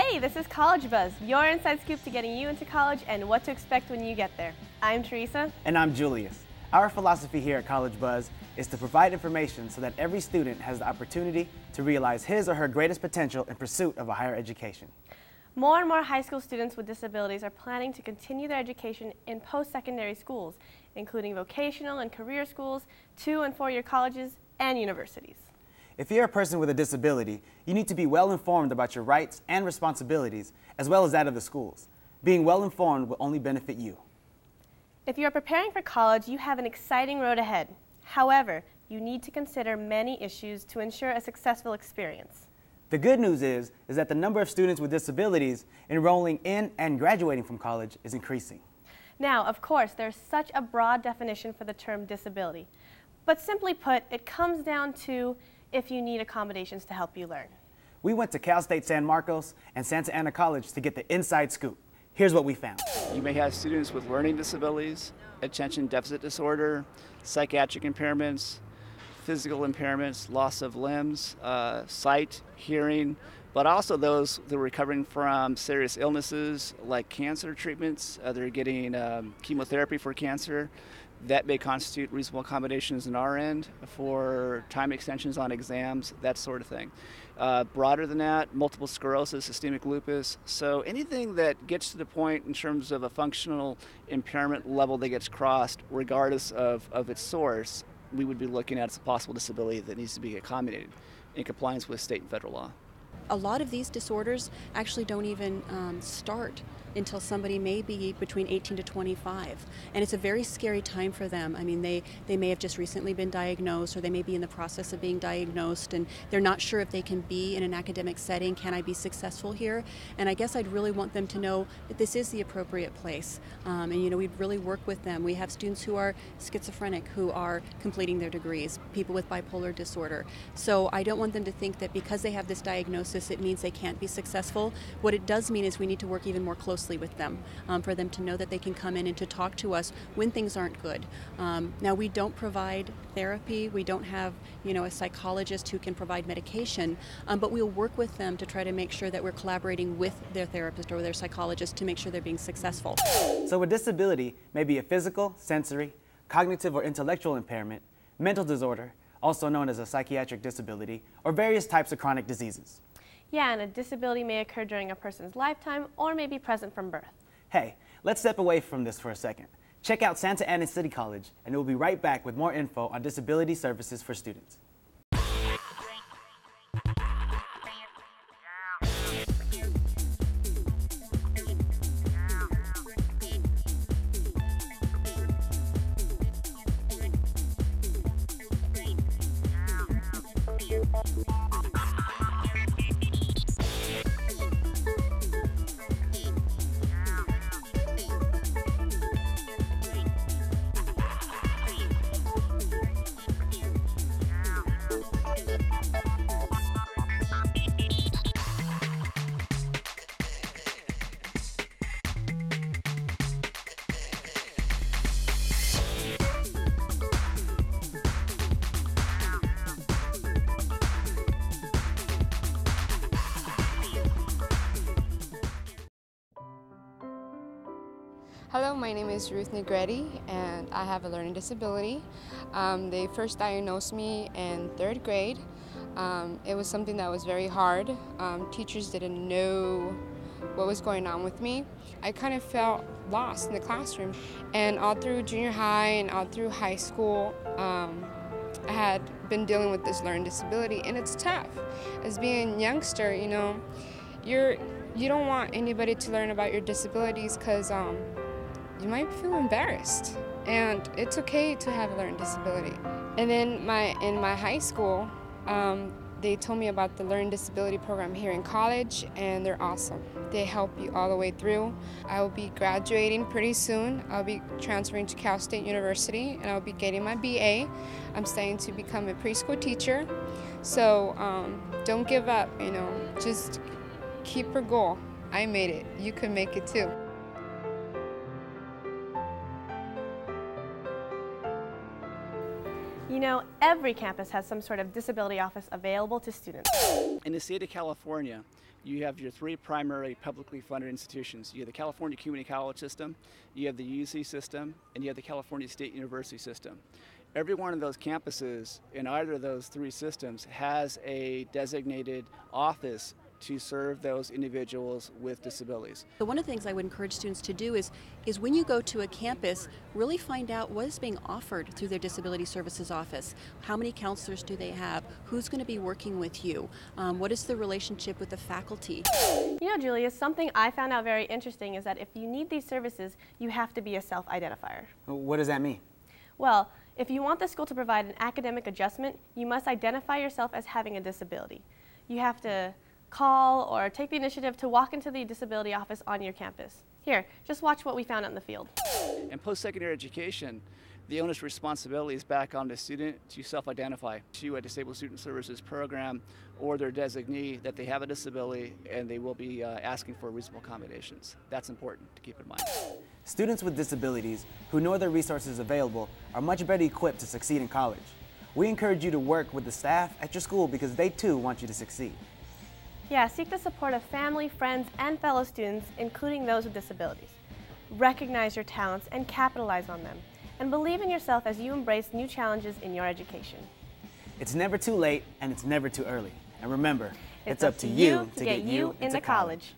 Hey, this is College Buzz, your inside scoop to getting you into college and what to expect when you get there. I'm Teresa. And I'm Julius. Our philosophy here at College Buzz is to provide information so that every student has the opportunity to realize his or her greatest potential in pursuit of a higher education. More and more high school students with disabilities are planning to continue their education in post-secondary schools, including vocational and career schools, 2- and 4-year colleges, and universities. If you're a person with a disability, you need to be well informed about your rights and responsibilities, as well as that of the schools. Being well informed will only benefit you. If you are preparing for college, you have an exciting road ahead. However, you need to consider many issues to ensure a successful experience. The good news is that the number of students with disabilities enrolling in and graduating from college is increasing. Now, of course, there's such a broad definition for the term disability. But simply put, it comes down to if you need accommodations to help you learn. We went to Cal State San Marcos and Santa Ana College to get the inside scoop. Here's what we found. You may have students with learning disabilities, attention deficit disorder, psychiatric impairments, physical impairments, loss of limbs, sight, hearing, but also those that are recovering from serious illnesses like cancer treatments. They're getting chemotherapy for cancer. That may constitute reasonable accommodations on our end for time extensions on exams, that sort of thing. Broader than that, multiple sclerosis, systemic lupus. So anything that gets to the point in terms of a functional impairment level that gets crossed, regardless of its source, we would be looking at as a possible disability that needs to be accommodated in compliance with state and federal law. A lot of these disorders actually don't even start until somebody may be between 18 to 25. And it's a very scary time for them. I mean, they may have just recently been diagnosed, or they may be in the process of being diagnosed, and they're not sure if they can be in an academic setting. Can I be successful here? And I guess I'd really want them to know that this is the appropriate place. And we'd really work with them. We have students who are schizophrenic who are completing their degrees, people with bipolar disorder. So I don't want them to think that because they have this diagnosis, it means they can't be successful. What it does mean is we need to work even more closely with them, for them to know that they can come in and to talk to us when things aren't good. Now, we don't provide therapy. We don't have, a psychologist who can provide medication, but we'll work with them to try to make sure that we're collaborating with their therapist or their psychologist to make sure they're being successful. So a disability may be a physical, sensory, cognitive or intellectual impairment, mental disorder, also known as a psychiatric disability, or various types of chronic diseases. Yeah, and a disability may occur during a person's lifetime or may be present from birth. Hey, let's step away from this for a second. Check out Santa Ana City College, and we'll be right back with more info on disability services for students. Hello, my name is Ruth Negretti, and I have a learning disability. They first diagnosed me in 3rd grade. It was something that was very hard. Teachers didn't know what was going on with me. I kind of felt lost in the classroom. And all through junior high and all through high school, I had been dealing with this learning disability, and it's tough. As being a youngster, you don't want anybody to learn about your disabilities because you might feel embarrassed, and it's okay to have a learning disability. And then in my high school, they told me about the learning disability program here in college, and they're awesome. They help you all the way through. I will be graduating pretty soon. I'll be transferring to Cal State University, and I'll be getting my BA. I'm studying to become a preschool teacher. So don't give up, just keep your goal. I made it. You can make it too. Every campus has some sort of disability office available to students. In the state of California, you have your three primary publicly funded institutions. You have the California Community College system, you have the UC system, and you have the California State University system. Every one of those campuses in either of those three systems has a designated office to serve those individuals with disabilities. So one of the things I would encourage students to do is when you go to a campus, really find out what is being offered through their Disability Services Office. How many counselors do they have? Who's going to be working with you? What is the relationship with the faculty? You know, Julia, something I found out very interesting is that if you need these services, you have to be a self-identifier. What does that mean? Well, if you want the school to provide an academic adjustment, you must identify yourself as having a disability. You have to call or take the initiative to walk into the disability office on your campus. Here, just watch what we found out in the field. In post-secondary education, the onus responsibility is back on the student to self-identify to a Disabled Student Services program or their designee that they have a disability, and they will be asking for reasonable accommodations. That's important to keep in mind. Students with disabilities who know their resources available are much better equipped to succeed in college. We encourage you to work with the staff at your school because they too want you to succeed. Yeah, seek the support of family, friends, and fellow students, including those with disabilities. Recognize your talents and capitalize on them. And believe in yourself as you embrace new challenges in your education. It's never too late and it's never too early. And remember, it's up to you to get you into college.